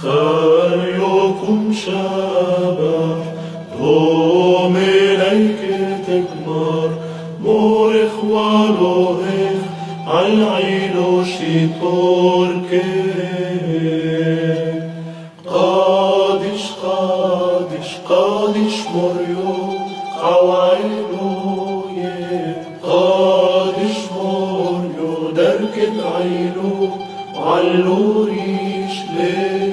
خيركم شباب دوم إليك تكبر مورخ ولوهخ عالعيلو شيطور قادش قادش قادش مريو عوعيلو قادش مريو دركت عيلو وعلو ريش ليه